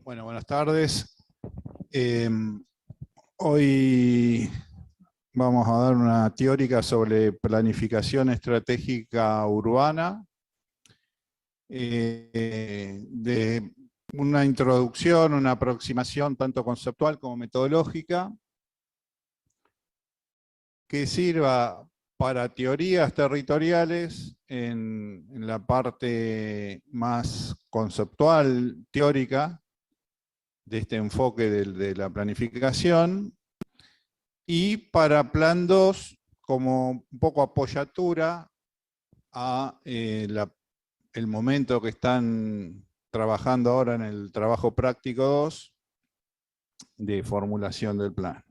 Bueno, buenas tardes. Hoy vamos a dar una teórica sobre planificación estratégica urbana, de una introducción, una aproximación tanto conceptual como metodológica, que sirva para teorías territoriales en la parte más conceptual, teórica, de este enfoque de la planificación, y para plan 2 como un poco apoyatura a el momento que están trabajando ahora en el trabajo práctico 2 de formulación del plan.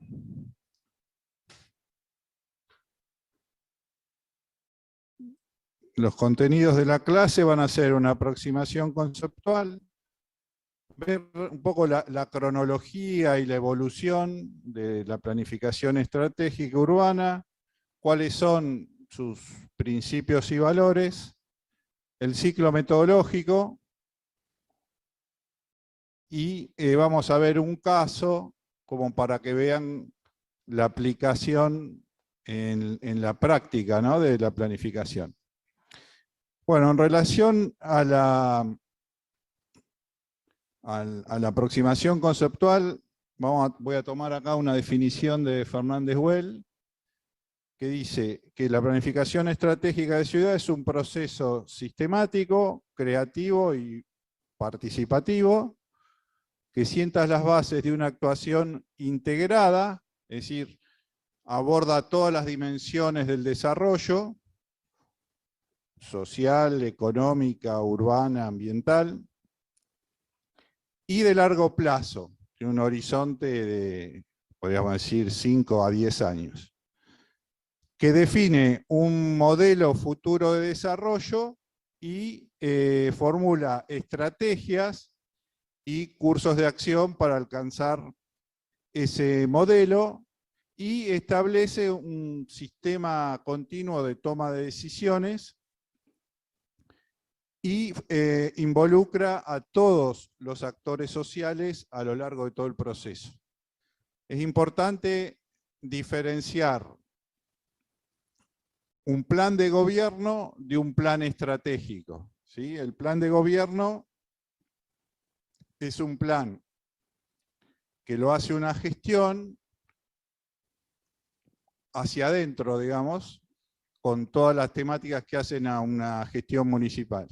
Los contenidos de la clase van a ser una aproximación conceptual, ver un poco la cronología y la evolución de la planificación estratégica urbana, cuáles son sus principios y valores, el ciclo metodológico, y vamos a ver un caso como para que vean la aplicación en la práctica, ¿no?, de la planificación. Bueno, en relación a la aproximación conceptual, voy a tomar acá una definición de Fernández Well, que dice que la planificación estratégica de ciudad es un proceso sistemático, creativo y participativo, que sienta las bases de una actuación integrada, es decir, aborda todas las dimensiones del desarrollo, social, económica, urbana, ambiental, y de largo plazo, en un horizonte de, podríamos decir, 5 a 10 años, que define un modelo futuro de desarrollo y formula estrategias y cursos de acción para alcanzar ese modelo, y establece un sistema continuo de toma de decisiones y involucra a todos los actores sociales a lo largo de todo el proceso. Es importante diferenciar un plan de gobierno de un plan estratégico, ¿sí? El plan de gobierno es un plan que lo hace una gestión hacia adentro, digamos, con todas las temáticas que hacen a una gestión municipal.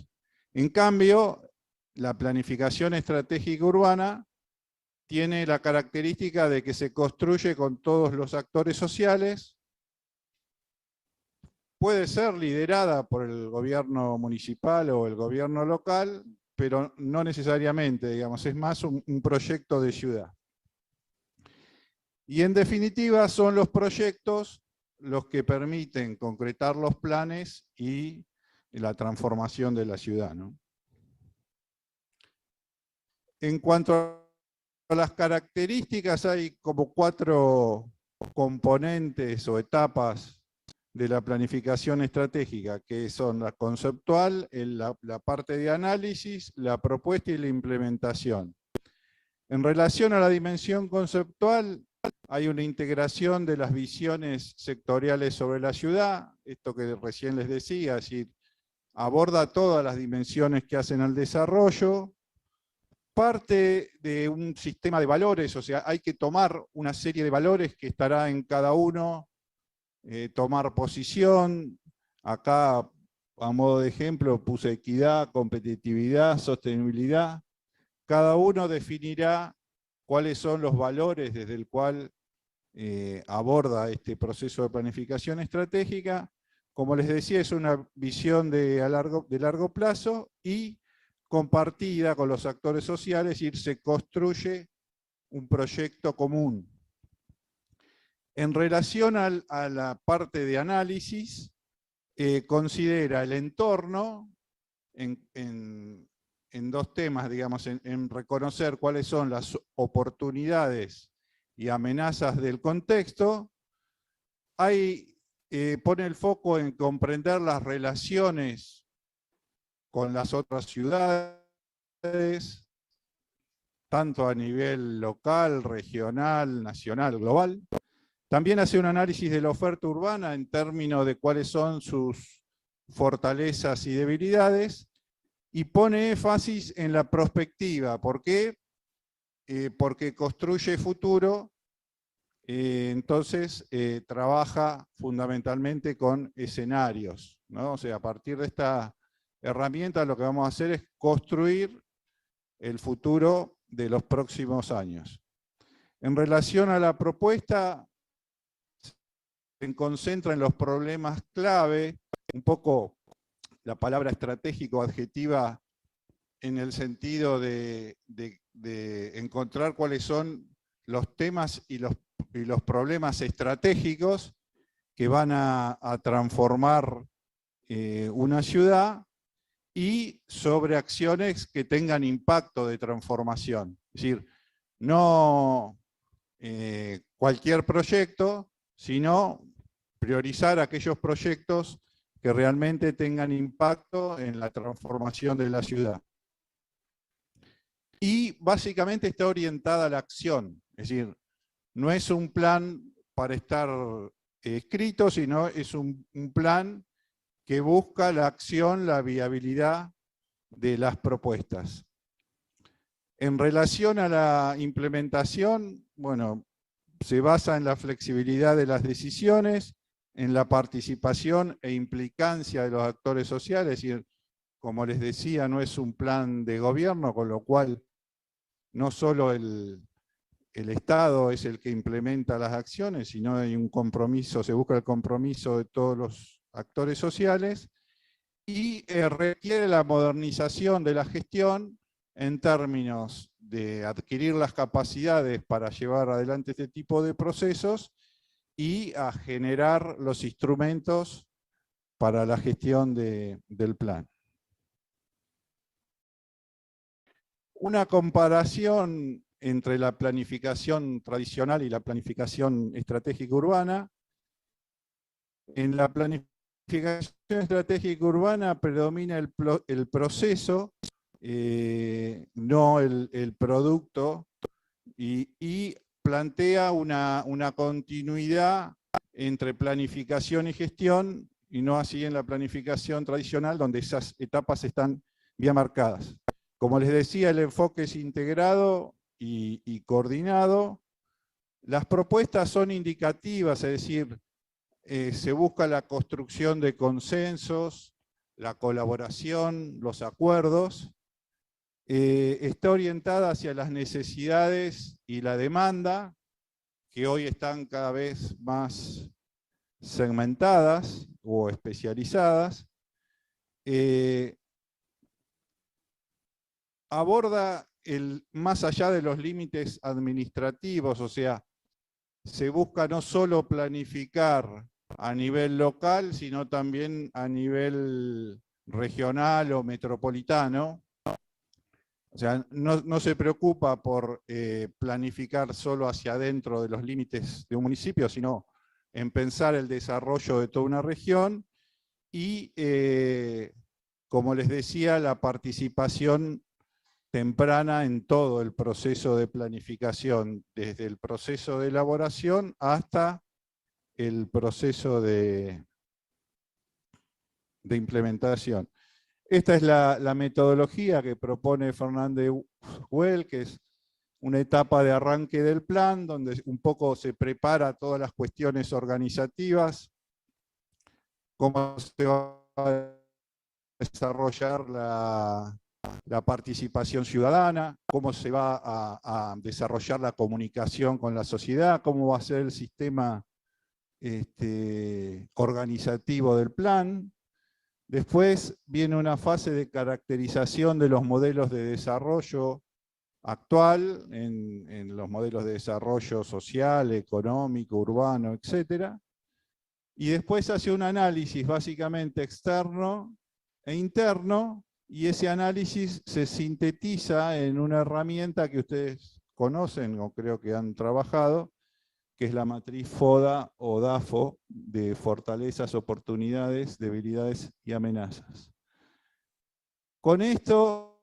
En cambio, la planificación estratégica urbana tiene la característica de que se construye con todos los actores sociales, puede ser liderada por el gobierno municipal o el gobierno local, pero no necesariamente, digamos, es más un proyecto de ciudad. Y en definitiva son los proyectos los que permiten concretar los planes y la transformación de la ciudad, ¿no? En cuanto a las características, hay como 4 componentes o etapas de la planificación estratégica, que son la conceptual, la parte de análisis, la propuesta y la implementación. En relación a la dimensión conceptual, hay una integración de las visiones sectoriales sobre la ciudad, esto que recién les decía, es decir, aborda todas las dimensiones que hacen al desarrollo, parte de un sistema de valores, o sea, hay que tomar una serie de valores que estará en cada uno, tomar posición. Acá, a modo de ejemplo, puse equidad, competitividad, sostenibilidad. Cada uno definirá cuáles son los valores desde el cual aborda este proceso de planificación estratégica. Como les decía, es una visión de largo plazo y compartida con los actores sociales, y se construye un proyecto común. En relación a la parte de análisis, considera el entorno en 2 temas, digamos, en reconocer cuáles son las oportunidades y amenazas del contexto. Pone el foco en comprender las relaciones con las otras ciudades, tanto a nivel local, regional, nacional, global. También hace un análisis de la oferta urbana en términos de cuáles son sus fortalezas y debilidades, y pone énfasis en la prospectiva. ¿Por qué? Porque construye futuro, entonces trabaja fundamentalmente con escenarios, ¿no? O sea, a partir de esta herramienta lo que vamos a hacer es construir el futuro de los próximos años. En relación a la propuesta, se concentra en los problemas clave, un poco la palabra estratégico adjetiva en el sentido de encontrar cuáles son los temas y los problemas estratégicos que van a transformar una ciudad, y sobre acciones que tengan impacto de transformación. Es decir, no cualquier proyecto, sino priorizar aquellos proyectos que realmente tengan impacto en la transformación de la ciudad. Y básicamente está orientada a la acción, es decir, no es un plan para estar escrito, sino es un plan que busca la acción, la viabilidad de las propuestas. En relación a la implementación, bueno, se basa en la flexibilidad de las decisiones, en la participación e implicancia de los actores sociales, es decir, como les decía, no es un plan de gobierno, con lo cual no solo el Estado es el que implementa las acciones, sino hay un compromiso, se busca el compromiso de todos los actores sociales, y requiere la modernización de la gestión en términos de adquirir las capacidades para llevar adelante este tipo de procesos y a generar los instrumentos para la gestión del plan. Una comparación entre la planificación tradicional y la planificación estratégica urbana. En la planificación estratégica urbana predomina el proceso, no el producto, y plantea una continuidad entre planificación y gestión, y no así en la planificación tradicional, donde esas etapas están bien marcadas. Como les decía, el enfoque es integrado y coordinado. Las propuestas son indicativas, es decir, se busca la construcción de consensos, la colaboración, los acuerdos. Está orientada hacia las necesidades y la demanda, que hoy están cada vez más segmentadas o especializadas. Aborda más allá de los límites administrativos, o sea, se busca no solo planificar a nivel local, sino también a nivel regional o metropolitano. O sea, no se preocupa por planificar solo hacia adentro de los límites de un municipio, sino en pensar el desarrollo de toda una región y, como les decía, la participación temprana en todo el proceso de planificación, desde el proceso de elaboración hasta el proceso de implementación. Esta es la metodología que propone Fernández Güell, que es una etapa de arranque del plan, donde un poco se prepara todas las cuestiones organizativas, cómo se va a desarrollar la participación ciudadana, cómo se va a desarrollar la comunicación con la sociedad, cómo va a ser el sistema organizativo del plan. Después viene una fase de caracterización de los modelos de desarrollo actual, en los modelos de desarrollo social, económico, urbano, etc. Y después hace un análisis básicamente externo e interno, y ese análisis se sintetiza en una herramienta que ustedes conocen o creo que han trabajado, que es la matriz FODA o DAFO, de fortalezas, oportunidades, debilidades y amenazas. Con esto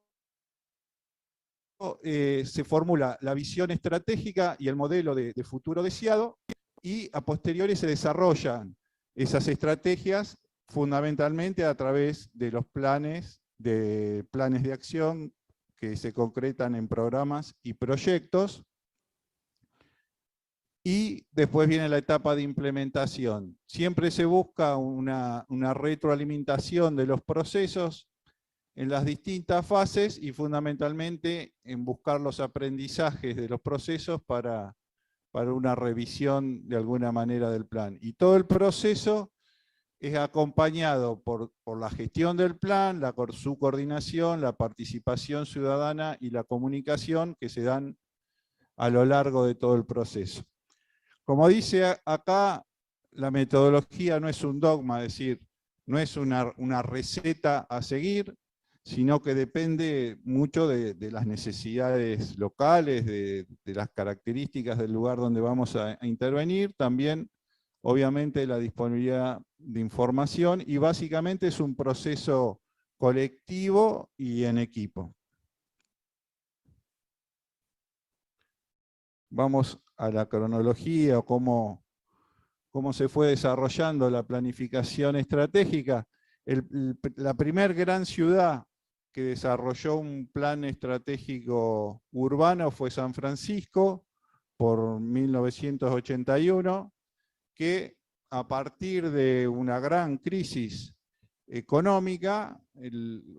se formula la visión estratégica y el modelo de futuro deseado, y a posteriori se desarrollan esas estrategias fundamentalmente a través de los planes de acción que se concretan en programas y proyectos. Y después viene la etapa de implementación. Siempre se busca una retroalimentación de los procesos en las distintas fases y fundamentalmente en buscar los aprendizajes de los procesos para una revisión de alguna manera del plan. Y todo el proceso es acompañado por la gestión del plan, su coordinación, la participación ciudadana y la comunicación que se dan a lo largo de todo el proceso. Como dice acá, la metodología no es un dogma, es decir, no es una receta a seguir, sino que depende mucho de las necesidades locales, de las características del lugar donde vamos a intervenir, también obviamente la disponibilidad de información, y básicamente es un proceso colectivo y en equipo. Vamos a la cronología o cómo se fue desarrollando la planificación estratégica. La primer gran ciudad que desarrolló un plan estratégico urbano fue San Francisco, por 1981, que a partir de una gran crisis económica,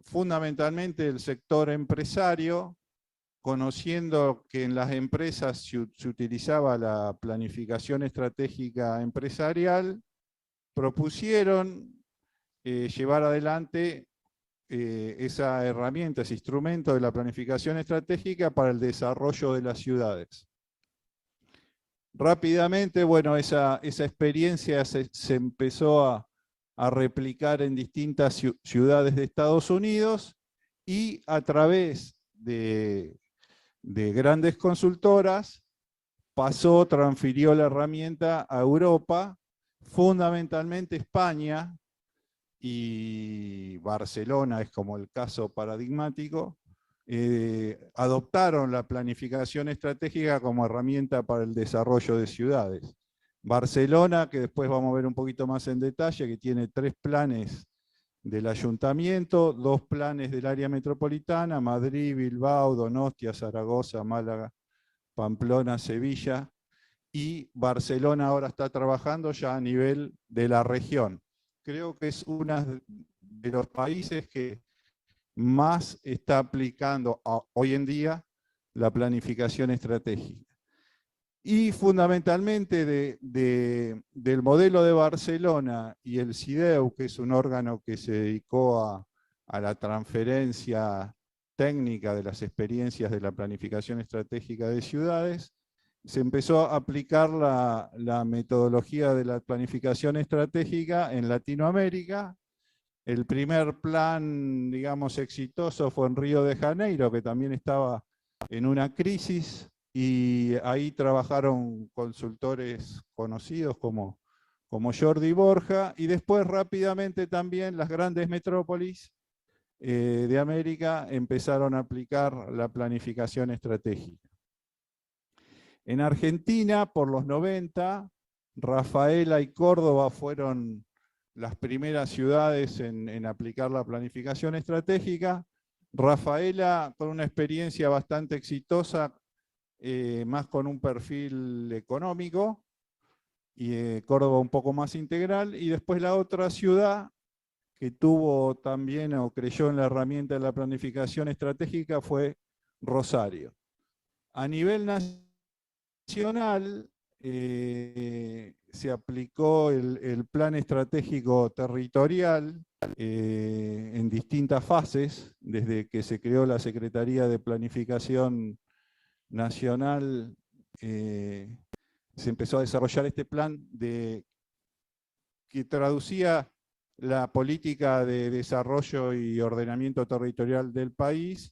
fundamentalmente el sector empresario, conociendo que en las empresas se utilizaba la planificación estratégica empresarial, propusieron llevar adelante esa herramienta, ese instrumento de la planificación estratégica para el desarrollo de las ciudades. Rápidamente, bueno, esa experiencia se empezó a replicar en distintas ciudades de Estados Unidos, y a través de grandes consultoras transfirió la herramienta a Europa, fundamentalmente España y Barcelona es como el caso paradigmático. Adoptaron la planificación estratégica como herramienta para el desarrollo de ciudades. Barcelona, que después vamos a ver un poquito más en detalle, que tiene 3 planes del ayuntamiento, 2 planes del área metropolitana, Madrid, Bilbao, Donostia, Zaragoza, Málaga, Pamplona, Sevilla, y Barcelona ahora está trabajando ya a nivel de la región. Creo que es uno de los países que más está aplicando hoy en día la planificación estratégica. Y fundamentalmente del modelo de Barcelona y el CIDEU, que es un órgano que se dedicó a la transferencia técnica de las experiencias de la planificación estratégica de ciudades, se empezó a aplicar la metodología de la planificación estratégica en Latinoamérica. El primer plan, digamos, exitoso fue en Río de Janeiro, que también estaba en una crisis, y ahí trabajaron consultores conocidos como Jordi Borja, y después rápidamente también las grandes metrópolis de América empezaron a aplicar la planificación estratégica. En Argentina, por los 90, Rafaela y Córdoba fueron las primeras ciudades en aplicar la planificación estratégica. Rafaela con una experiencia bastante exitosa, más con un perfil económico, y Córdoba un poco más integral, y después la otra ciudad que tuvo también o creyó en la herramienta de la planificación estratégica fue Rosario. A nivel nacional se aplicó el plan estratégico territorial en distintas fases, desde que se creó la Secretaría de Planificación Nacional. Se empezó a desarrollar este plan que traducía la política de desarrollo y ordenamiento territorial del país,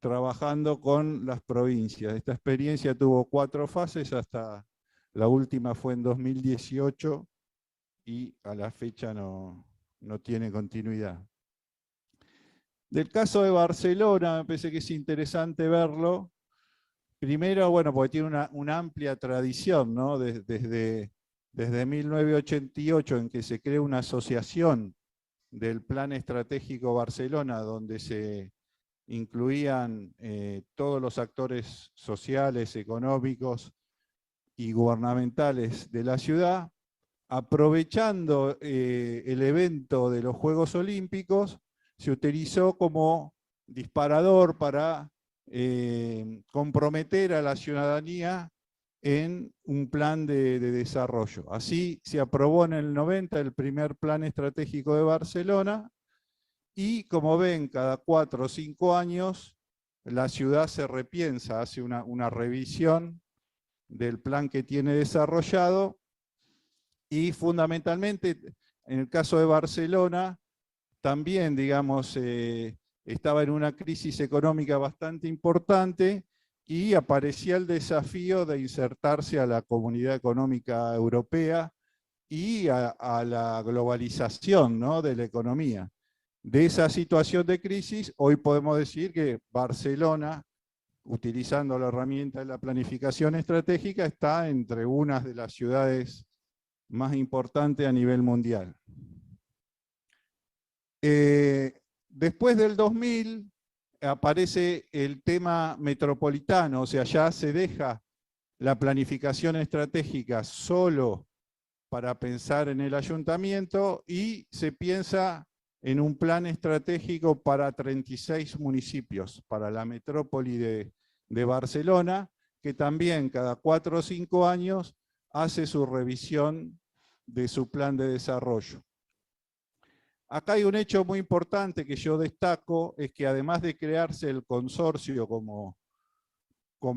trabajando con las provincias. Esta experiencia tuvo 4 fases, hasta la última fue en 2018, y a la fecha no tiene continuidad. Del caso de Barcelona, me parece que es interesante verlo. Primero, bueno, porque tiene una amplia tradición, ¿no? Desde 1988, en que se crea una asociación del Plan Estratégico Barcelona, donde se incluían todos los actores sociales, económicos y gubernamentales de la ciudad, aprovechando el evento de los Juegos Olímpicos, se utilizó como disparador para comprometer a la ciudadanía en un plan de desarrollo. Así se aprobó en el 90 el primer plan estratégico de Barcelona y, como ven, cada 4 o 5 años la ciudad se repiensa, hace una revisión del plan que tiene desarrollado y fundamentalmente en el caso de Barcelona también, digamos, estaba en una crisis económica bastante importante y aparecía el desafío de insertarse a la Comunidad Económica Europea y a la globalización, ¿no?, de la economía. De esa situación de crisis, hoy podemos decir que Barcelona, utilizando la herramienta de la planificación estratégica, está entre unas de las ciudades más importantes a nivel mundial. Después del 2000 aparece el tema metropolitano, o sea, ya se deja la planificación estratégica solo para pensar en el ayuntamiento y se piensa en un plan estratégico para 36 municipios, para la metrópoli de Barcelona, que también cada 4 o 5 años hace su revisión de su plan de desarrollo. Acá hay un hecho muy importante que yo destaco, es que además de crearse el consorcio como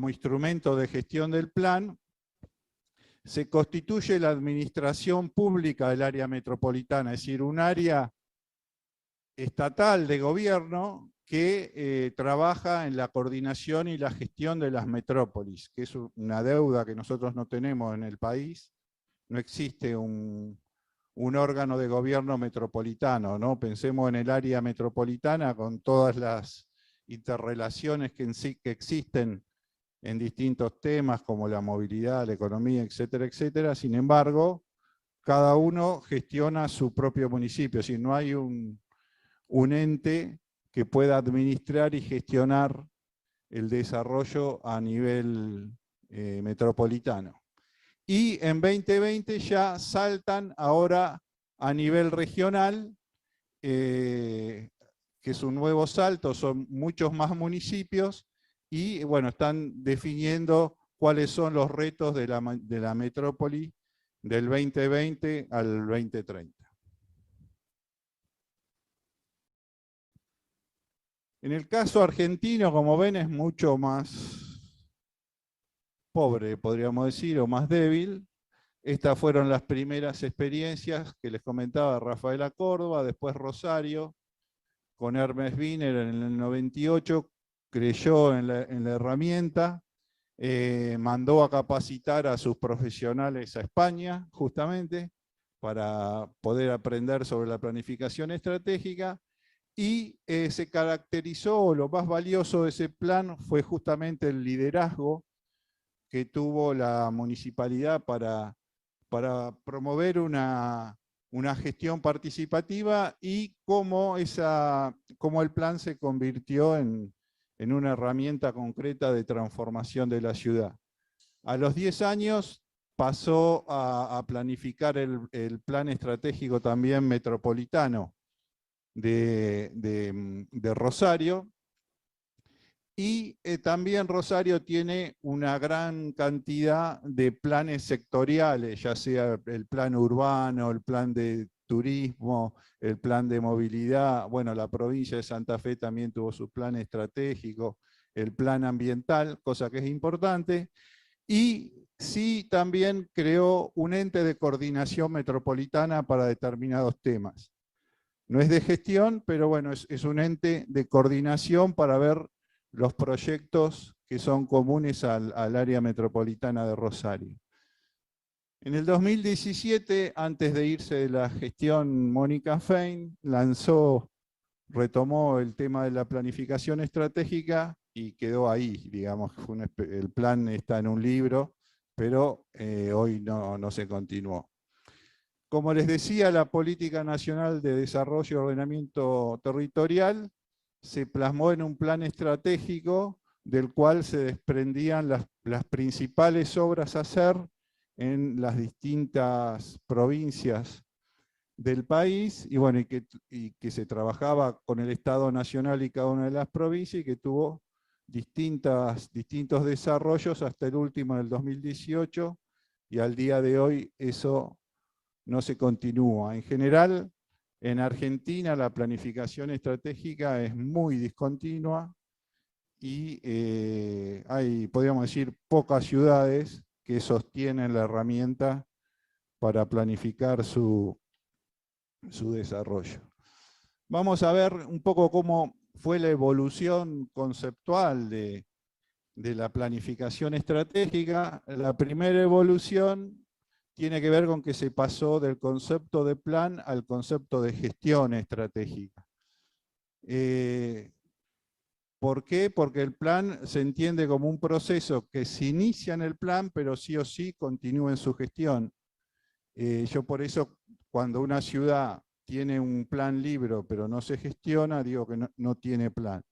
instrumento de gestión del plan, se constituye la administración pública del área metropolitana, es decir, un área estatal de gobierno que trabaja en la coordinación y la gestión de las metrópolis, que es una deuda que nosotros no tenemos en el país. No existe un órgano de gobierno metropolitano, ¿no? Pensemos en el área metropolitana con todas las interrelaciones que existen en distintos temas como la movilidad, la economía, etcétera, etcétera. Sin embargo, cada uno gestiona su propio municipio, es decir, no hay un ente que pueda administrar y gestionar el desarrollo a nivel metropolitano. Y en 2020 ya saltan ahora a nivel regional, que es un nuevo salto, son muchos más municipios y bueno, están definiendo cuáles son los retos de la metrópoli del 2020 al 2030. En el caso argentino, como ven, es mucho más pobre, podríamos decir, o más débil. Estas fueron las primeras experiencias que les comentaba Rafaela Córdoba, después Rosario, con Hermes Wiener en el 98, creyó en la herramienta, mandó a capacitar a sus profesionales a España, justamente, para poder aprender sobre la planificación estratégica, y se caracterizó, lo más valioso de ese plan fue justamente el liderazgo que tuvo la municipalidad para promover una gestión participativa y cómo el plan se convirtió en una herramienta concreta de transformación de la ciudad. A los 10 años pasó a planificar el plan estratégico también metropolitano de Rosario, y también Rosario tiene una gran cantidad de planes sectoriales, ya sea el plan urbano, el plan de turismo, el plan de movilidad. Bueno, la provincia de Santa Fe también tuvo su plan estratégico, el plan ambiental, cosa que es importante. Y sí también creó un ente de coordinación metropolitana para determinados temas. No es de gestión, pero bueno, es un ente de coordinación para ver los proyectos que son comunes al área metropolitana de Rosario. En el 2017, antes de irse de la gestión Mónica Fein, lanzó retomó el tema de la planificación estratégica y quedó ahí, digamos, el plan está en un libro, pero hoy no se continuó. Como les decía, la Política Nacional de Desarrollo y Ordenamiento Territorial se plasmó en un plan estratégico del cual se desprendían las principales obras a hacer en las distintas provincias del país, y bueno, y que se trabajaba con el Estado Nacional y cada una de las provincias, y que tuvo distintos desarrollos hasta el último en el 2018, y al día de hoy eso no se continúa. En general, en Argentina la planificación estratégica es muy discontinua y hay, podríamos decir, pocas ciudades que sostienen la herramienta para planificar su desarrollo. Vamos a ver un poco cómo fue la evolución conceptual de la planificación estratégica. La primera evolución tiene que ver con que se pasó del concepto de plan al concepto de gestión estratégica. ¿Por qué? Porque el plan se entiende como un proceso que se inicia en el plan, pero sí o sí continúa en su gestión. Yo por eso, cuando una ciudad tiene un plan libre, pero no se gestiona, digo que no tiene plan.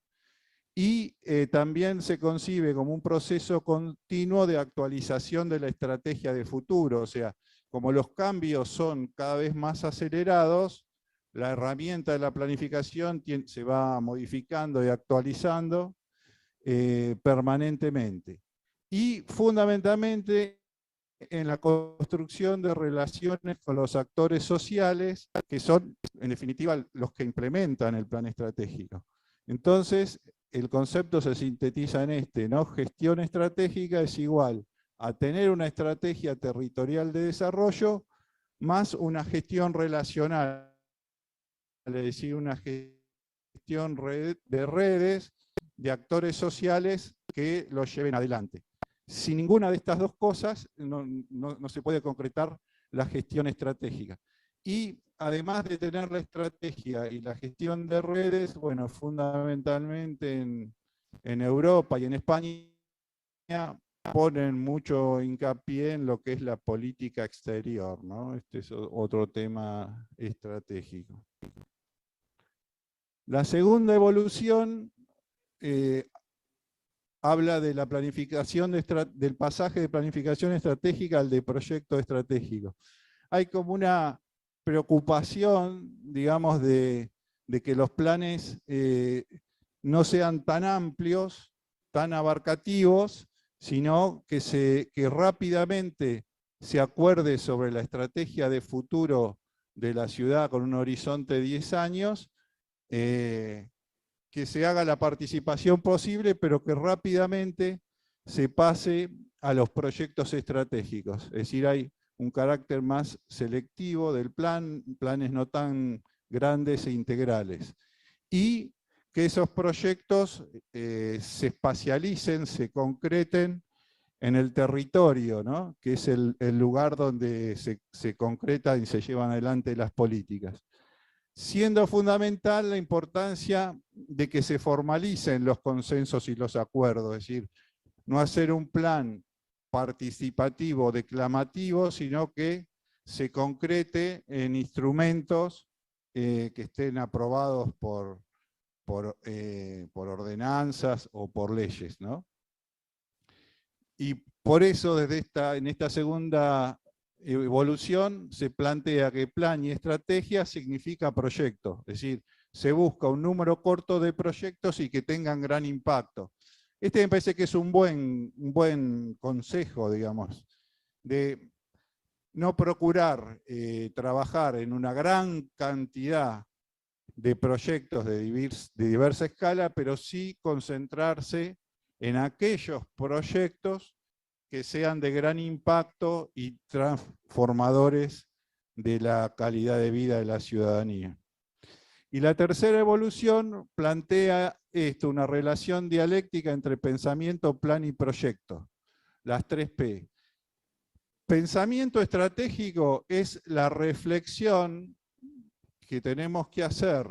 Y también se concibe como un proceso continuo de actualización de la estrategia de futuro. O sea, como los cambios son cada vez más acelerados, la herramienta de la planificación se va modificando y actualizando permanentemente. Y fundamentalmente en la construcción de relaciones con los actores sociales, que son, en definitiva, los que implementan el plan estratégico. Entonces, el concepto se sintetiza en este, ¿no? Gestión estratégica es igual a tener una estrategia territorial de desarrollo más una gestión relacional, es decir, una gestión de redes, de actores sociales que lo lleven adelante. Sin ninguna de estas dos cosas no se puede concretar la gestión estratégica. Y además de tener la estrategia y la gestión de redes, bueno, fundamentalmente en Europa y en España ponen mucho hincapié en lo que es la política exterior, ¿no? Este es otro tema estratégico. La segunda evolución habla de la planificación del pasaje de planificación estratégica al de proyecto estratégico. Hay como una preocupación, digamos, de que los planes no sean tan amplios, tan abarcativos, sino que rápidamente se acuerde sobre la estrategia de futuro de la ciudad con un horizonte de 10 años, que se haga la participación posible, pero que rápidamente se pase a los proyectos estratégicos. Es decir, hay un carácter más selectivo del plan, planes no tan grandes e integrales. Y que esos proyectos se espacialicen, se concreten en el territorio, ¿no? Que es el lugar donde se concretan y se llevan adelante las políticas. Siendo fundamental la importancia de que se formalicen los consensos y los acuerdos, es decir, no hacer un plan participativo, declamativo, sino que se concrete en instrumentos que estén aprobados por ordenanzas o por leyes, ¿no? Y por eso en esta segunda evolución se plantea que plan y estrategia significa proyecto, es decir, se busca un número corto de proyectos y que tengan gran impacto. Este me parece que es un buen consejo, digamos, de no procurar trabajar en una gran cantidad de proyectos de diversa escala, pero sí concentrarse en aquellos proyectos que sean de gran impacto y transformadores de la calidad de vida de la ciudadanía. Y la tercera evolución plantea esto, una relación dialéctica entre pensamiento, plan y proyecto. Las 3P. Pensamiento estratégico es la reflexión que tenemos que hacer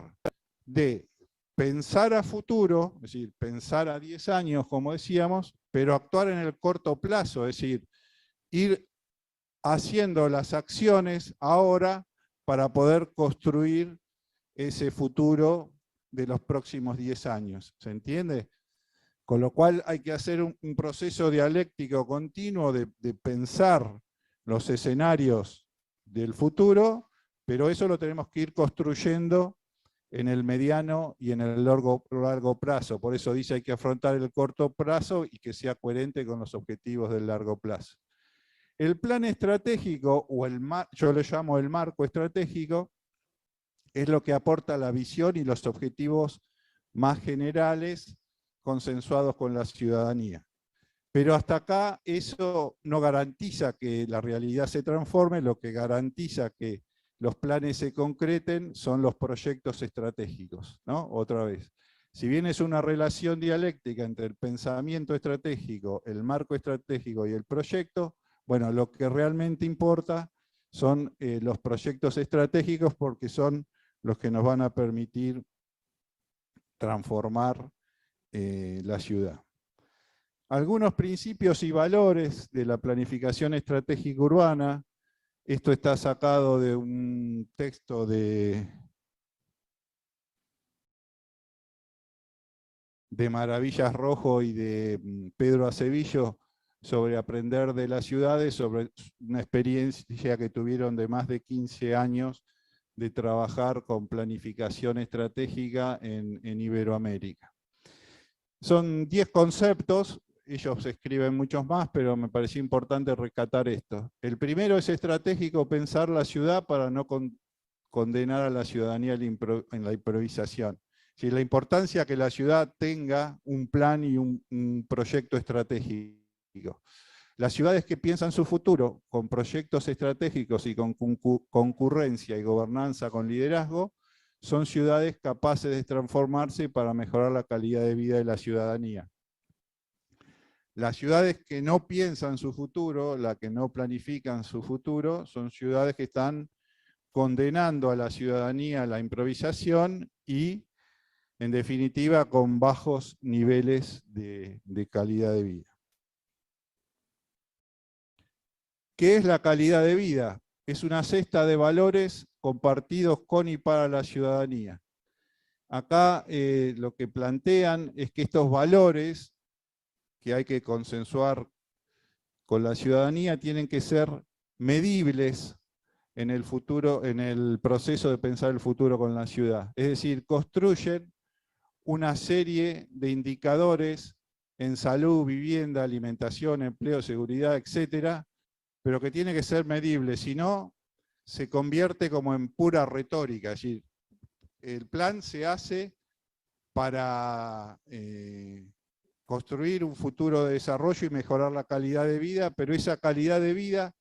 de pensar a futuro, es decir, pensar a 10 años, como decíamos, pero actuar en el corto plazo, es decir, ir haciendo las acciones ahora para poder construir ese futuro de los próximos 10 años. ¿Se entiende? Con lo cual hay que hacer un proceso dialéctico continuo de pensar los escenarios del futuro, pero eso lo tenemos que ir construyendo en el mediano y en el largo plazo. Por eso dice hay que afrontar el corto plazo y que sea coherente con los objetivos del largo plazo. El plan estratégico, o yo le llamo el marco estratégico, es lo que aporta la visión y los objetivos más generales consensuados con la ciudadanía. Pero hasta acá eso no garantiza que la realidad se transforme, lo que garantiza que los planes se concreten son los proyectos estratégicos, ¿no? Otra vez. Si bien es una relación dialéctica entre el pensamiento estratégico, el marco estratégico y el proyecto, bueno, lo que realmente importa son los proyectos estratégicos porque son los que nos van a permitir transformar la ciudad. Algunos principios y valores de la planificación estratégica urbana. Esto está sacado de un texto de Maravillas Rojo y de Pedro Acevillo sobre aprender de las ciudades, sobre una experiencia que tuvieron de más de 15 años de trabajar con planificación estratégica en Iberoamérica. Son 10 conceptos, ellos escriben muchos más, pero me pareció importante rescatar esto. El primero es estratégico pensar la ciudad para no condenar a la ciudadanía en la improvisación. Si la importancia que la ciudad tenga un plan y un proyecto estratégico. Las ciudades que piensan su futuro con proyectos estratégicos y con concurrencia y gobernanza con liderazgo, son ciudades capaces de transformarse para mejorar la calidad de vida de la ciudadanía. Las ciudades que no piensan su futuro, las que no planifican su futuro, son ciudades que están condenando a la ciudadanía a la improvisación y, en definitiva, con bajos niveles de calidad de vida. ¿Qué es la calidad de vida? Es una cesta de valores compartidos con y para la ciudadanía. Acá lo que plantean es que estos valores que hay que consensuar con la ciudadanía tienen que ser medibles en el futuro, en el proceso de pensar el futuro con la ciudad. Es decir, construyen una serie de indicadores en salud, vivienda, alimentación, empleo, seguridad, etcétera, pero que tiene que ser medible, si no, se convierte como en pura retórica. Es decir, el plan se hace para construir un futuro de desarrollo y mejorar la calidad de vida, pero esa calidad de vida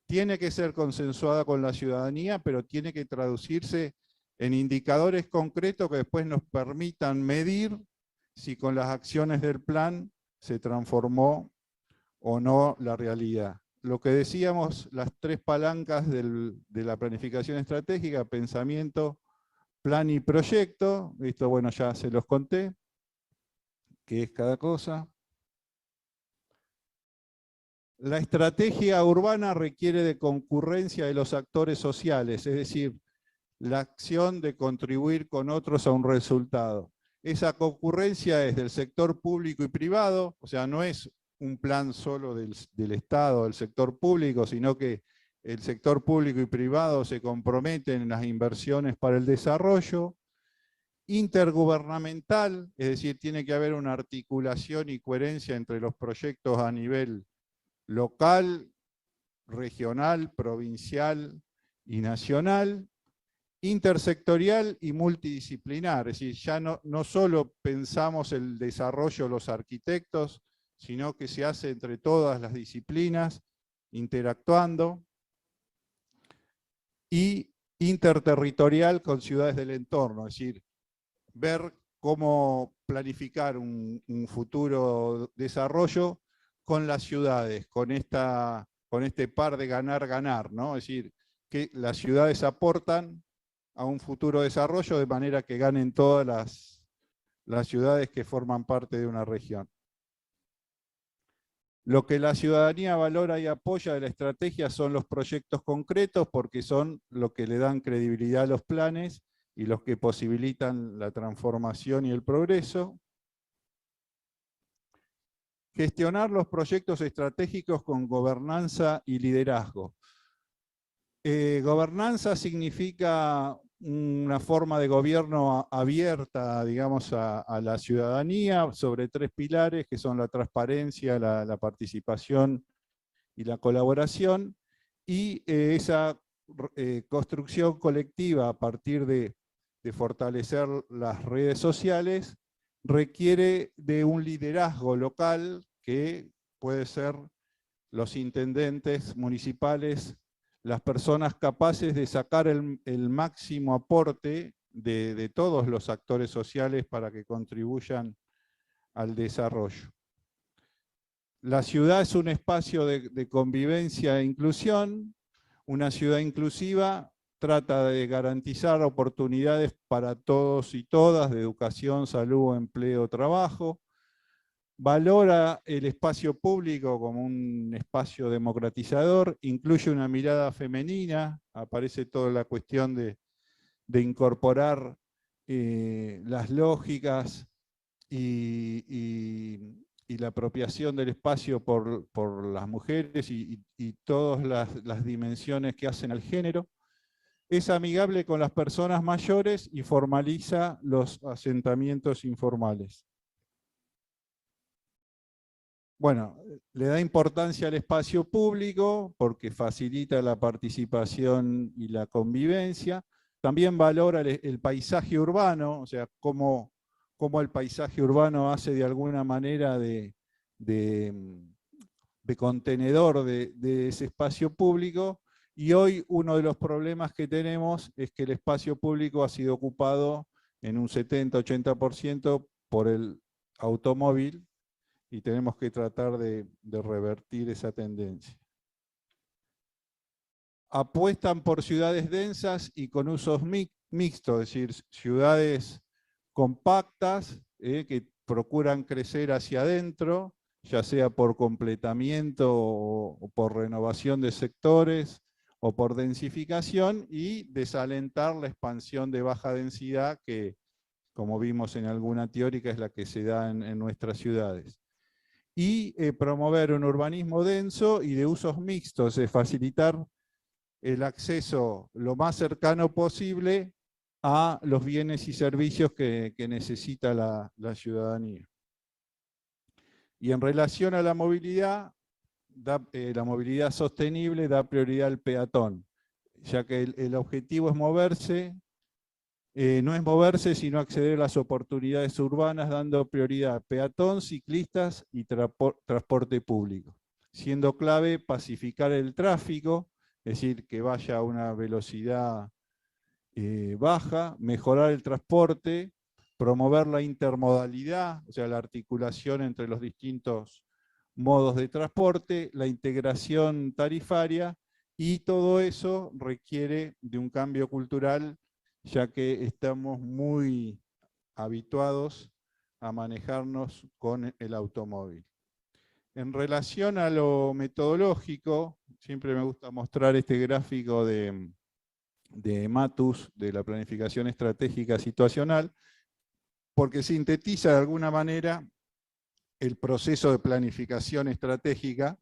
tiene que ser consensuada con la ciudadanía, pero tiene que traducirse en indicadores concretos que después nos permitan medir si con las acciones del plan se transformó o no la realidad. Lo que decíamos, las 3 palancas de la planificación estratégica: pensamiento, plan y proyecto. Esto, bueno, ya se los conté, qué es cada cosa. La estrategia urbana requiere de concurrencia de los actores sociales, es decir, la acción de contribuir con otros a un resultado. Esa concurrencia es del sector público y privado, o sea, no es un plan solo del Estado, del sector público, sino que el sector público y privado se comprometen en las inversiones para el desarrollo. Intergubernamental, es decir, tiene que haber una articulación y coherencia entre los proyectos a nivel local, regional, provincial y nacional. Intersectorial y multidisciplinar, es decir, ya no solo pensamos el desarrollo los arquitectos, sino que se hace entre todas las disciplinas, interactuando. Y interterritorial con ciudades del entorno, es decir, ver cómo planificar un futuro desarrollo con las ciudades, con este par de ganar-ganar, ¿no? Es decir, que las ciudades aportan a un futuro desarrollo de manera que ganen todas las ciudades que forman parte de una región. Lo que la ciudadanía valora y apoya de la estrategia son los proyectos concretos, porque son lo que le dan credibilidad a los planes y los que posibilitan la transformación y el progreso. Gestionar los proyectos estratégicos con gobernanza y liderazgo. Gobernanza significa una forma de gobierno abierta, digamos, a la ciudadanía sobre 3 pilares, que son la transparencia, la participación y la colaboración, y esa construcción colectiva a partir de fortalecer las redes sociales requiere de un liderazgo local que puede ser los intendentes municipales, las personas capaces de sacar el máximo aporte de todos los actores sociales para que contribuyan al desarrollo. La ciudad es un espacio de convivencia e inclusión. Una ciudad inclusiva trata de garantizar oportunidades para todos y todas de educación, salud, empleo, trabajo. Valora el espacio público como un espacio democratizador, incluye una mirada femenina, aparece toda la cuestión de incorporar las lógicas y la apropiación del espacio por las mujeres y todas las dimensiones que hacen al género. Es amigable con las personas mayores y formaliza los asentamientos informales. Bueno, le da importancia al espacio público porque facilita la participación y la convivencia. También valora el paisaje urbano, o sea, cómo el paisaje urbano hace de alguna manera de contenedor de ese espacio público. Y hoy uno de los problemas que tenemos es que el espacio público ha sido ocupado en un 70-80% por el automóvil, y tenemos que tratar de revertir esa tendencia. Apuestan por ciudades densas y con usos mixtos, es decir, ciudades compactas que procuran crecer hacia adentro, ya sea por completamiento o por renovación de sectores o por densificación, y desalentar la expansión de baja densidad que, como vimos en alguna teórica, es la que se da en nuestras ciudades. Y promover un urbanismo denso y de usos mixtos, es facilitar el acceso lo más cercano posible a los bienes y servicios que necesita la ciudadanía. Y en relación a la movilidad sostenible da prioridad al peatón, ya que el objetivo es moverse. No es moverse, sino acceder a las oportunidades urbanas, dando prioridad a peatón, ciclistas y transporte público. Siendo clave pacificar el tráfico, es decir, que vaya a una velocidad baja, mejorar el transporte, promover la intermodalidad, o sea, la articulación entre los distintos modos de transporte, la integración tarifaria, y todo eso requiere de un cambio cultural, ya que estamos muy habituados a manejarnos con el automóvil. En relación a lo metodológico, siempre me gusta mostrar este gráfico de Matus, de la planificación estratégica situacional, porque sintetiza de alguna manera el proceso de planificación estratégica,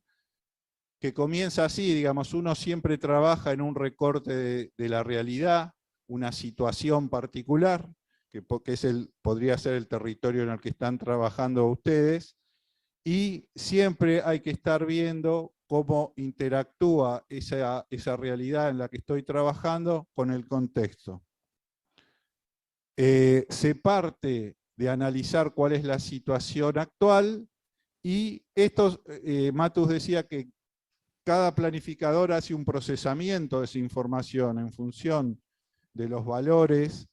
que comienza así, digamos, uno siempre trabaja en un recorte de la realidad, una situación particular, que podría ser el territorio en el que están trabajando ustedes, y siempre hay que estar viendo cómo interactúa esa realidad en la que estoy trabajando con el contexto. Se parte de analizar cuál es la situación actual, y Matus decía que cada planificador hace un procesamiento de esa información en función de los valores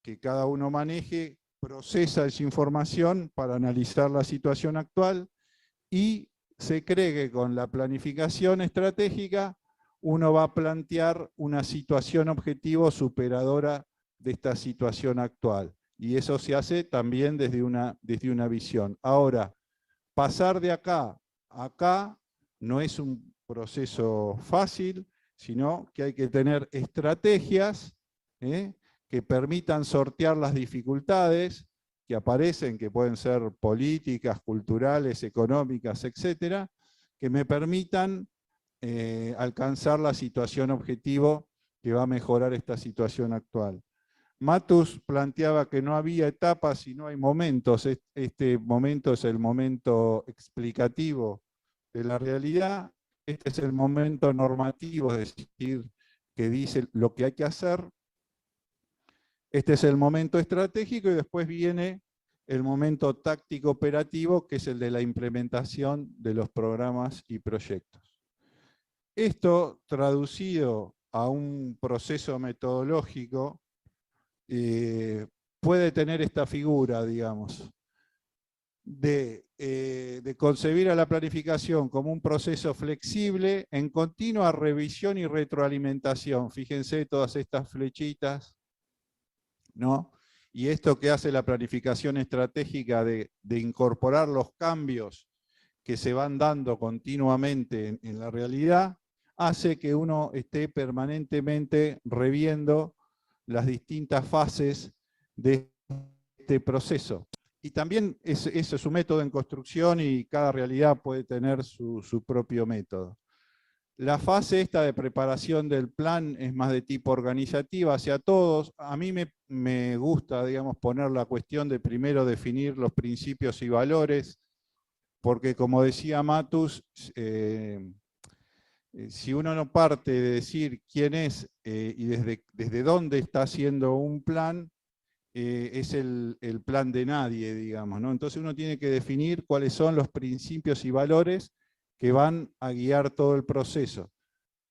que cada uno maneje, procesa esa información para analizar la situación actual, y se cree que con la planificación estratégica uno va a plantear una situación objetivo superadora de esta situación actual. Y eso se hace también desde una visión. Ahora, pasar de acá a acá no es un proceso fácil, sino que hay que tener estrategias que permitan sortear las dificultades que aparecen, que pueden ser políticas, culturales, económicas, etcétera, que me permitan alcanzar la situación objetivo que va a mejorar esta situación actual. Matus planteaba que no había etapas, sino hay momentos. Este momento es el momento explicativo de la realidad. Este es el momento normativo, es decir, que dice lo que hay que hacer. Este es el momento estratégico y después viene el momento táctico operativo, que es el de la implementación de los programas y proyectos. Esto traducido a un proceso metodológico puede tener esta figura, digamos, de concebir a la planificación como un proceso flexible en continua revisión y retroalimentación. Fíjense todas estas flechitas, ¿no? Y esto que hace la planificación estratégica de incorporar los cambios que se van dando continuamente en la realidad, hace que uno esté permanentemente reviendo las distintas fases de este proceso. Y también eso es un método en construcción y cada realidad puede tener su propio método. La fase esta de preparación del plan es más de tipo organizativa hacia todos. A mí me gusta, digamos, poner la cuestión de primero definir los principios y valores, porque como decía Matus, si uno no parte de decir quién es y desde dónde está haciendo un plan, es el plan de nadie, digamos, ¿no? Entonces uno tiene que definir cuáles son los principios y valores que van a guiar todo el proceso.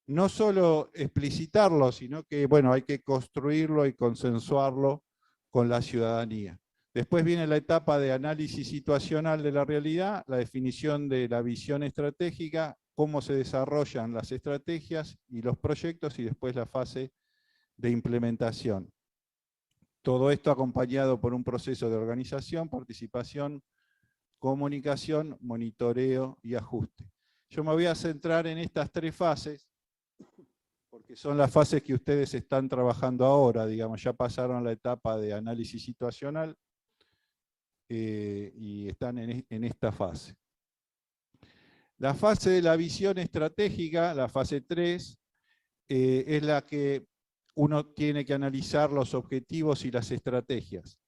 No solo explicitarlo, sino que, bueno, hay que construirlo y consensuarlo con la ciudadanía. Después viene la etapa de análisis situacional de la realidad, la definición de la visión estratégica, cómo se desarrollan las estrategias y los proyectos, y después la fase de implementación. Todo esto acompañado por un proceso de organización, participación, comunicación, monitoreo y ajuste. Yo me voy a centrar en estas tres fases, porque son las fases que ustedes están trabajando ahora, digamos, ya pasaron la etapa de análisis situacional y están en esta fase. La fase de la visión estratégica, la fase 3, es la que uno tiene que analizar los objetivos y las estrategias.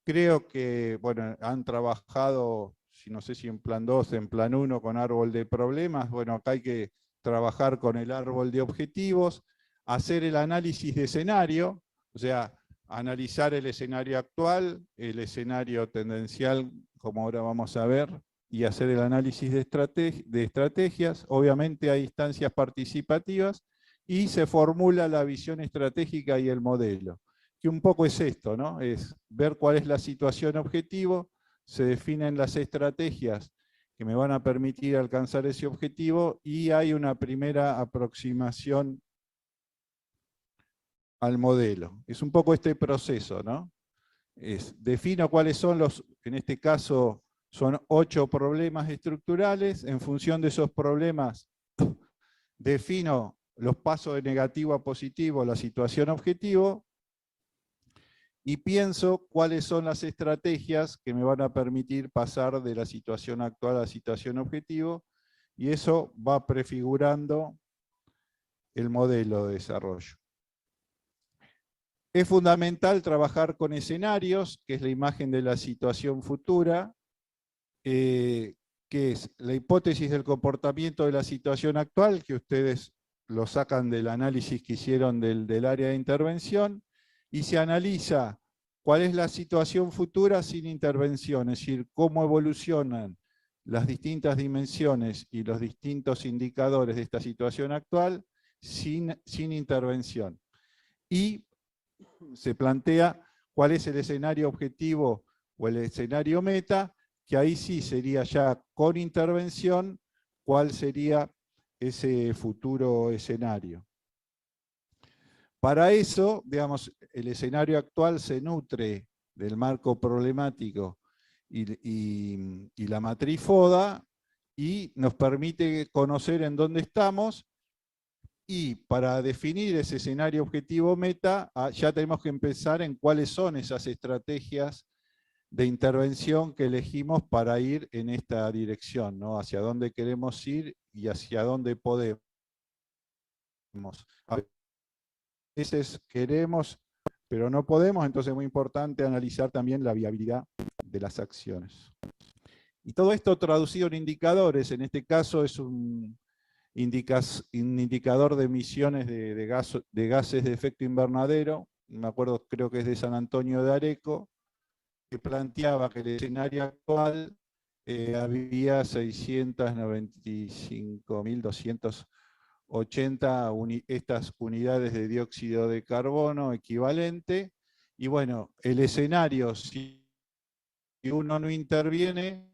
Creo que, bueno, han trabajado, no sé si en plan 2, en plan 1, con árbol de problemas. Bueno, acá hay que trabajar con el árbol de objetivos, hacer el análisis de escenario, o sea, analizar el escenario actual, el escenario tendencial, como ahora vamos a ver, y hacer el análisis de estrategias. Obviamente hay instancias participativas y se formula la visión estratégica y el modelo. Que un poco es esto, ¿no? Es ver cuál es la situación objetivo, se definen las estrategias que me van a permitir alcanzar ese objetivo y hay una primera aproximación al modelo. Es un poco este proceso, ¿no? Defino cuáles son los, en este caso son 8 problemas estructurales, en función de esos problemas defino los pasos de negativo a positivo, la situación objetivo, y pienso cuáles son las estrategias que me van a permitir pasar de la situación actual a la situación objetivo, y eso va prefigurando el modelo de desarrollo. Es fundamental trabajar con escenarios, que es la imagen de la situación futura, que es la hipótesis del comportamiento de la situación actual, que ustedes lo sacan del análisis que hicieron del área de intervención, y se analiza cuál es la situación futura sin intervención, es decir, cómo evolucionan las distintas dimensiones y los distintos indicadores de esta situación actual sin intervención. Y se plantea cuál es el escenario objetivo o el escenario meta, que ahí sí sería ya con intervención, cuál sería ese futuro escenario. Para eso, digamos, el escenario actual se nutre del marco problemático y la matriz FODA, y nos permite conocer en dónde estamos, y para definir ese escenario objetivo meta, ya tenemos que empezar en cuáles son esas estrategias de intervención que elegimos para ir en esta dirección, ¿no? Hacia dónde queremos ir y hacia dónde podemos. A veces queremos, pero no podemos, entonces es muy importante analizar también la viabilidad de las acciones. Y todo esto traducido en indicadores, en este caso es un indicador de emisiones de gases de efecto invernadero, me acuerdo, creo que es de San Antonio de Areco, que planteaba que el escenario actual había 695.280 estas unidades de dióxido de carbono equivalente, y bueno, el escenario, si uno no interviene,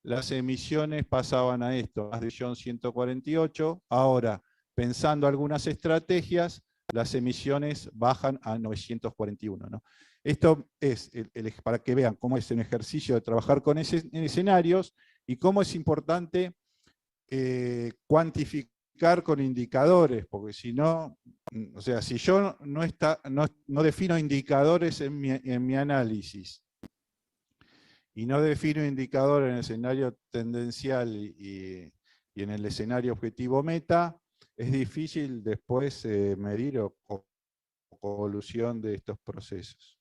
las emisiones pasaban a esto, más de 148. Ahora, pensando algunas estrategias, las emisiones bajan a 941, ¿no? Esto es para que vean cómo es un ejercicio de trabajar con escenarios y cómo es importante cuantificar con indicadores, porque si no, o sea, si yo no defino indicadores en mi análisis, y no defino indicador en el escenario tendencial y en el escenario objetivo meta, es difícil después medir o evolución de estos procesos.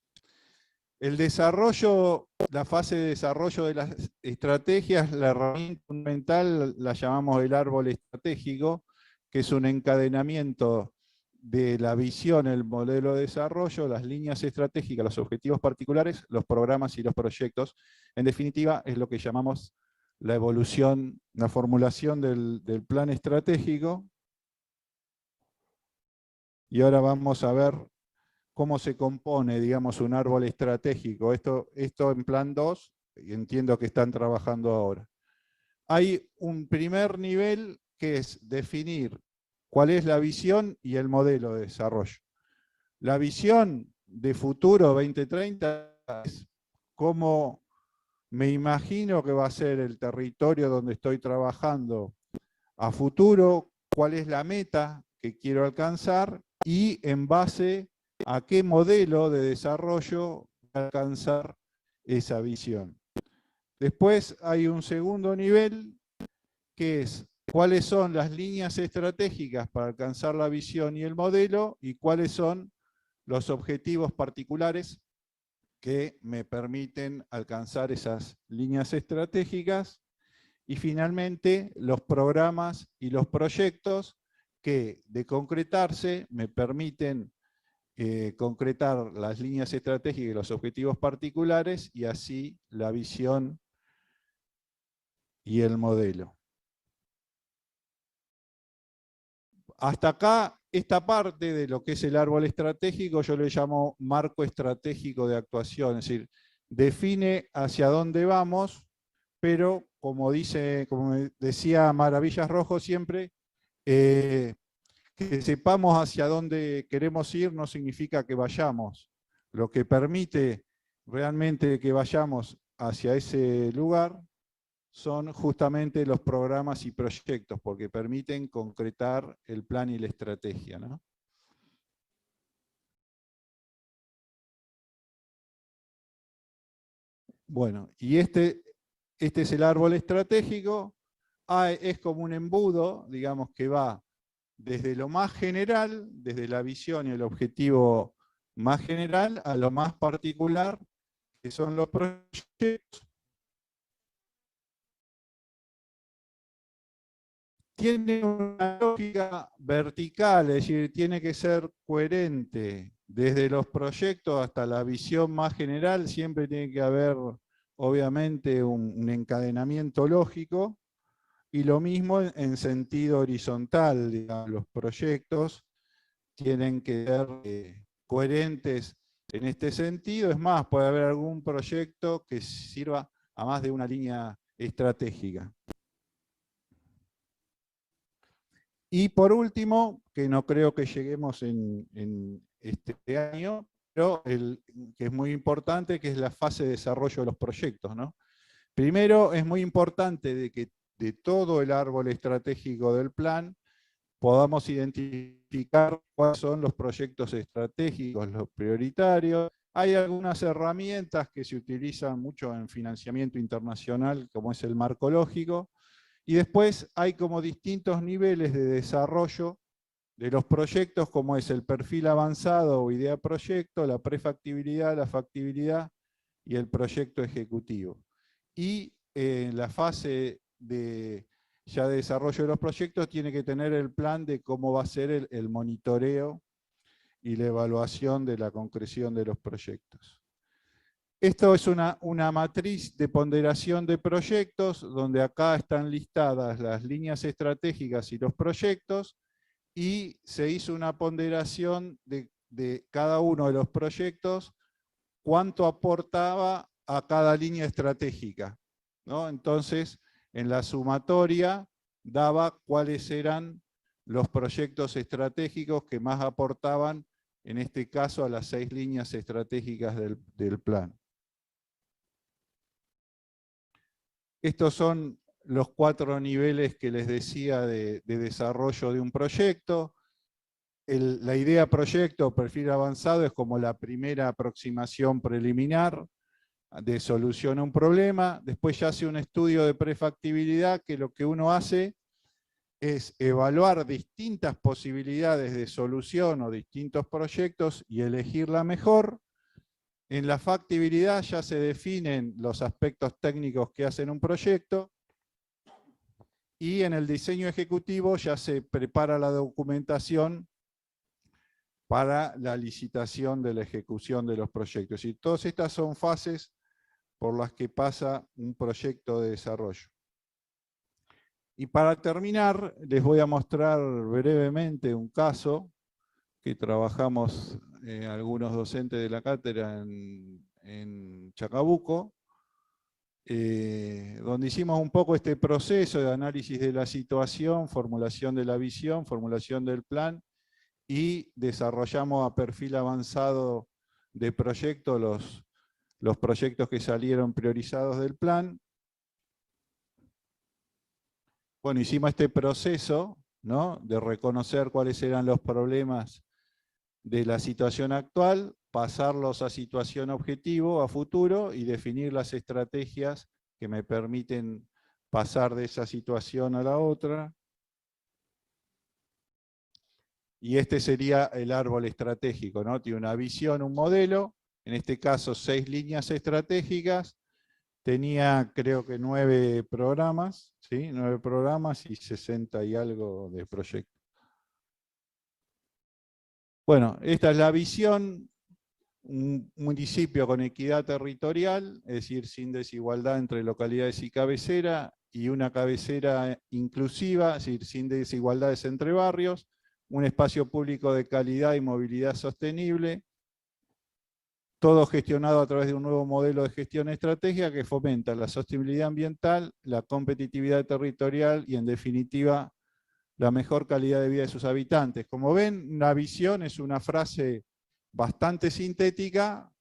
El desarrollo, la fase de desarrollo de las estrategias, la herramienta fundamental la llamamos el árbol estratégico, que es un encadenamiento de la visión, el modelo de desarrollo, las líneas estratégicas, los objetivos particulares, los programas y los proyectos. En definitiva, es lo que llamamos la evolución, la formulación del plan estratégico. Y ahora vamos a ver cómo se compone, digamos, un árbol estratégico. Esto en plan 2, y entiendo que están trabajando ahora. Hay un primer nivel que es definir cuál es la visión y el modelo de desarrollo. La visión de futuro 2030 es cómo me imagino que va a ser el territorio donde estoy trabajando a futuro, cuál es la meta que quiero alcanzar y en base a qué modelo de desarrollo alcanzar esa visión. Después hay un segundo nivel que es cuáles son las líneas estratégicas para alcanzar la visión y el modelo y cuáles son los objetivos particulares que me permiten alcanzar esas líneas estratégicas. Y finalmente, los programas y los proyectos que, de concretarse, me permiten concretar las líneas estratégicas y los objetivos particulares, y así la visión y el modelo. Hasta acá, esta parte de lo que es el árbol estratégico, yo le llamo marco estratégico de actuación, es decir, define hacia dónde vamos, pero como decía Maravillas Rojo siempre, que sepamos hacia dónde queremos ir no significa que vayamos. Lo que permite realmente que vayamos hacia ese lugar son justamente los programas y proyectos, porque permiten concretar el plan y la estrategia, ¿no? Bueno, y este es el árbol estratégico. Es como un embudo, digamos, que va desde lo más general, desde la visión y el objetivo más general, a lo más particular, que son los proyectos. Tiene una lógica vertical, es decir, tiene que ser coherente. Desde los proyectos hasta la visión más general, siempre tiene que haber, obviamente, un encadenamiento lógico. Y lo mismo en sentido horizontal, digamos, los proyectos tienen que ser coherentes en este sentido. Es más, puede haber algún proyecto que sirva a más de una línea estratégica. Y por último, que no creo que lleguemos en este año, que es muy importante, que es la fase de desarrollo de los proyectos, ¿no? Primero, es muy importante de que de todo el árbol estratégico del plan podamos identificar cuáles son los proyectos estratégicos, los prioritarios. Hay algunas herramientas que se utilizan mucho en financiamiento internacional, como es el marco lógico, y después hay como distintos niveles de desarrollo de los proyectos, como es el perfil avanzado o idea proyecto, la prefactibilidad, la factibilidad y el proyecto ejecutivo. Y la fase ya de desarrollo de los proyectos tiene que tener el plan de cómo va a ser el monitoreo y la evaluación de la concreción de los proyectos. Esto es una matriz de ponderación de proyectos, donde acá están listadas las líneas estratégicas y los proyectos, y se hizo una ponderación de cada uno de los proyectos, cuánto aportaba a cada línea estratégica, ¿no? Entonces, en la sumatoria daba cuáles eran los proyectos estratégicos que más aportaban, en este caso, a las 6 líneas estratégicas del plan. Estos son los 4 niveles que les decía de desarrollo de un proyecto. La idea proyecto o perfil avanzado es como la primera aproximación preliminar de solución a un problema. Después ya hace un estudio de prefactibilidad, que lo que uno hace es evaluar distintas posibilidades de solución o distintos proyectos y elegir la mejor. En la factibilidad ya se definen los aspectos técnicos que hacen un proyecto, y en el diseño ejecutivo ya se prepara la documentación para la licitación de la ejecución de los proyectos. Y todas estas son fases por las que pasa un proyecto de desarrollo. Y para terminar, les voy a mostrar brevemente un caso que trabajamos algunos docentes de la cátedra en Chacabuco, donde hicimos un poco este proceso de análisis de la situación, formulación de la visión, formulación del plan, y desarrollamos a perfil avanzado de proyecto los proyectos que salieron priorizados del plan. Bueno, hicimos este proceso, ¿no?, de reconocer cuáles eran los problemas de la situación actual, pasarlos a situación objetivo, a futuro, y definir las estrategias que me permiten pasar de esa situación a la otra. Y este sería el árbol estratégico, ¿no? Tiene una visión, un modelo, en este caso 6 líneas estratégicas, tenía creo que 9 programas, ¿sí? 9 programas y 60 y algo de proyectos. Bueno, esta es la visión: un municipio con equidad territorial, es decir, sin desigualdad entre localidades y cabecera, y una cabecera inclusiva, es decir, sin desigualdades entre barrios, un espacio público de calidad y movilidad sostenible, todo gestionado a través de un nuevo modelo de gestión estratégica que fomenta la sostenibilidad ambiental, la competitividad territorial y, en definitiva, la mejor calidad de vida de sus habitantes. Como ven, una visión es una frase bastante sintética,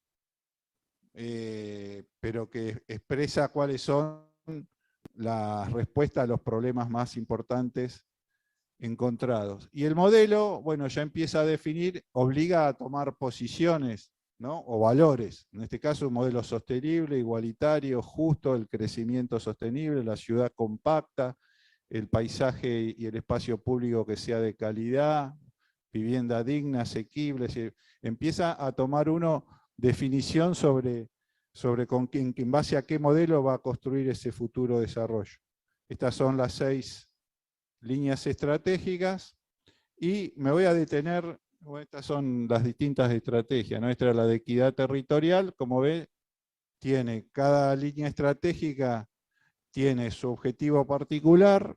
pero que expresa cuáles son las respuestas a los problemas más importantes encontrados. Y el modelo, bueno, ya empieza a definir, obliga a tomar posiciones, ¿no?, o valores. En este caso, un modelo sostenible, igualitario, justo, el crecimiento sostenible, la ciudad compacta, el paisaje y el espacio público que sea de calidad, vivienda digna, asequible. Empieza a tomar uno definición sobre en base a qué modelo va a construir ese futuro desarrollo. Estas son las 6 líneas estratégicas, y me voy a detener, bueno, estas son las distintas estrategias, ¿no? Esta es la de equidad territorial. Como ve, tiene cada línea estratégica, tiene su objetivo particular,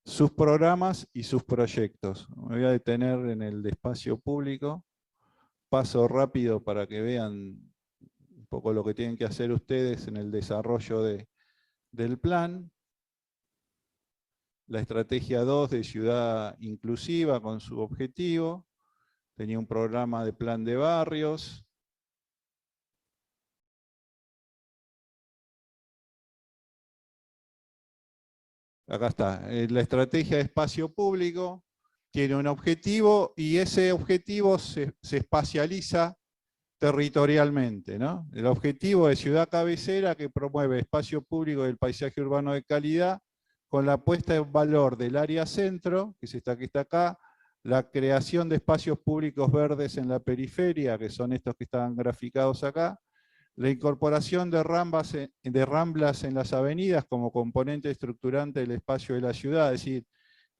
sus programas y sus proyectos. Me voy a detener en el de espacio público, paso rápido para que vean un poco lo que tienen que hacer ustedes en el desarrollo del plan. La estrategia 2 de ciudad inclusiva con su objetivo. tenía un programa de plan de barrios. Acá está, la estrategia de espacio público tiene un objetivo y ese objetivo se espacializa territorialmente, ¿no? El objetivo es ciudad cabecera que promueve espacio público del paisaje urbano de calidad con la puesta en valor del área centro, que es esta que está acá, la creación de espacios públicos verdes en la periferia, que son estos que están graficados acá, la incorporación de ramblas en las avenidas como componente estructurante del espacio de la ciudad, es decir,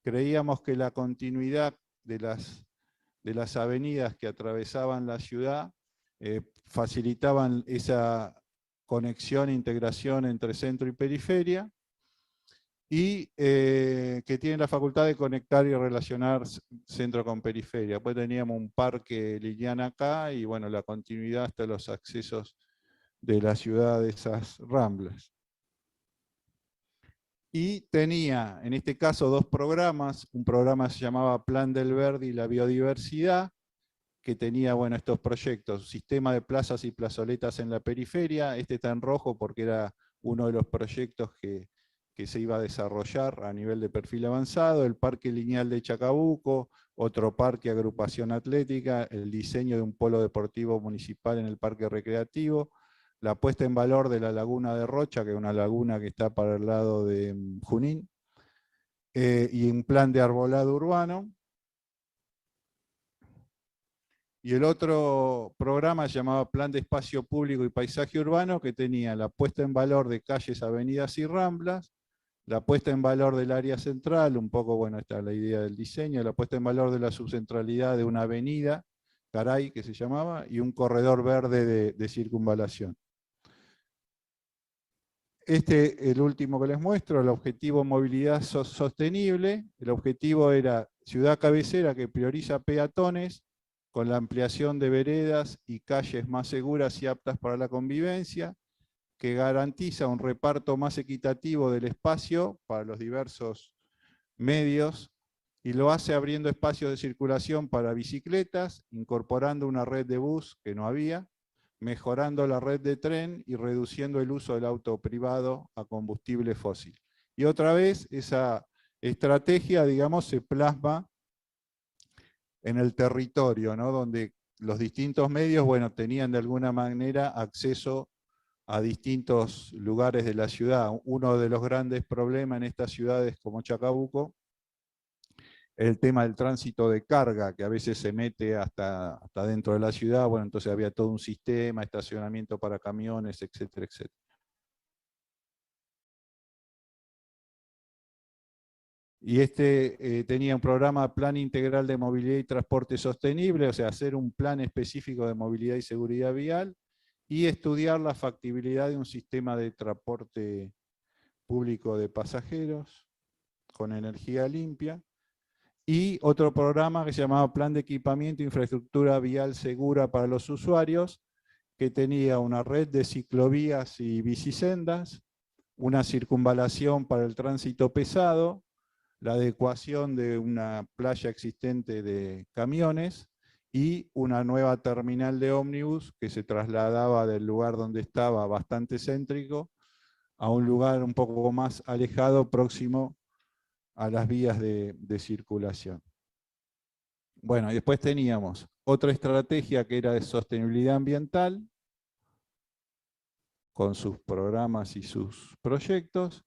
creíamos que la continuidad de las avenidas que atravesaban la ciudad facilitaban esa conexión e integración entre centro y periferia, y que tiene la facultad de conectar y relacionar centro con periferia. Después teníamos un parque lineal acá, y bueno, la continuidad hasta los accesos de la ciudad de esas ramblas. Y tenía, en este caso, dos programas. Un programa se llamaba Plan del Verde y la Biodiversidad, que tenía, bueno, estos proyectos, sistema de plazas y plazoletas en la periferia. Este está en rojo porque era uno de los proyectos que se iba a desarrollar a nivel de perfil avanzado, el Parque Lineal de Chacabuco, otro parque agrupación atlética, el diseño de un polo deportivo municipal en el parque recreativo, la puesta en valor de la laguna de Rocha, que es una laguna que está para el lado de Junín, y un plan de arbolado urbano. Y el otro programa se llamaba Plan de Espacio Público y Paisaje Urbano, que tenía la puesta en valor de calles, avenidas y ramblas, la puesta en valor del área central, un poco, bueno, está la idea del diseño, la puesta en valor de la subcentralidad de una avenida, Caray, que se llamaba, y un corredor verde de circunvalación. El último que les muestro, el objetivo movilidad sostenible. El objetivo era ciudad cabecera que prioriza peatones, con la ampliación de veredas y calles más seguras y aptas para la convivencia, que garantiza un reparto más equitativo del espacio para los diversos medios, y lo hace abriendo espacios de circulación para bicicletas, incorporando una red de bus que no había, mejorando la red de tren y reduciendo el uso del auto privado a combustible fósil. Y otra vez esa estrategia, digamos, se plasma en el territorio, ¿no? Donde los distintos medios, bueno, tenían de alguna manera acceso a distintos lugares de la ciudad. Uno de los grandes problemas en estas ciudades como Chacabuco es el tema del tránsito de carga, que a veces se mete hasta dentro de la ciudad. Bueno, entonces había todo un sistema, estacionamiento para camiones, etcétera, etcétera. Y tenía un programa Plan Integral de Movilidad y Transporte Sostenible, o sea, hacer un plan específico de movilidad y seguridad vial, y estudiar la factibilidad de un sistema de transporte público de pasajeros con energía limpia, y otro programa que se llamaba Plan de Equipamiento e Infraestructura Vial Segura para los Usuarios, que tenía una red de ciclovías y bicisendas, una circunvalación para el tránsito pesado, la adecuación de una playa existente de camiones y una nueva terminal de ómnibus que se trasladaba del lugar donde estaba, bastante céntrico, a un lugar un poco más alejado, próximo a las vías de circulación. Bueno, y después teníamos otra estrategia que era de sostenibilidad ambiental, con sus programas y sus proyectos,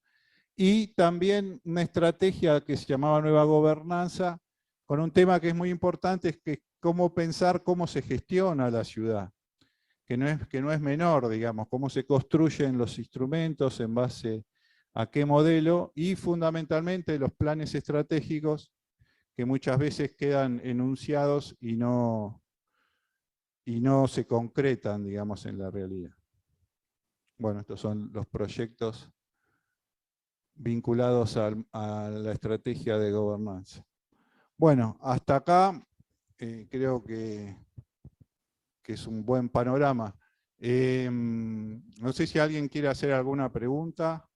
y también una estrategia que se llamaba Nueva Gobernanza, con un tema que es muy importante, es que cómo pensar cómo se gestiona la ciudad, que no es menor, digamos, cómo se construyen los instrumentos en base a qué modelo, y fundamentalmente los planes estratégicos que muchas veces quedan enunciados y no se concretan, digamos, en la realidad. Bueno, estos son los proyectos vinculados a la estrategia de gobernanza. Bueno, hasta acá creo que es un buen panorama. No sé si alguien quiere hacer alguna pregunta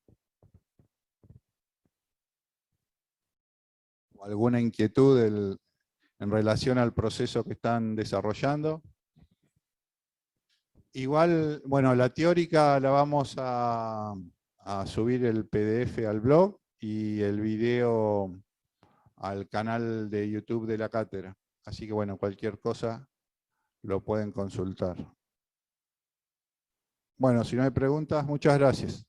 o alguna inquietud en relación al proceso que están desarrollando. Igual, bueno, la teórica la vamos a subir el PDF al blog y el video al canal de YouTube de la cátedra. Así que bueno, cualquier cosa lo pueden consultar. Bueno, si no hay preguntas, muchas gracias.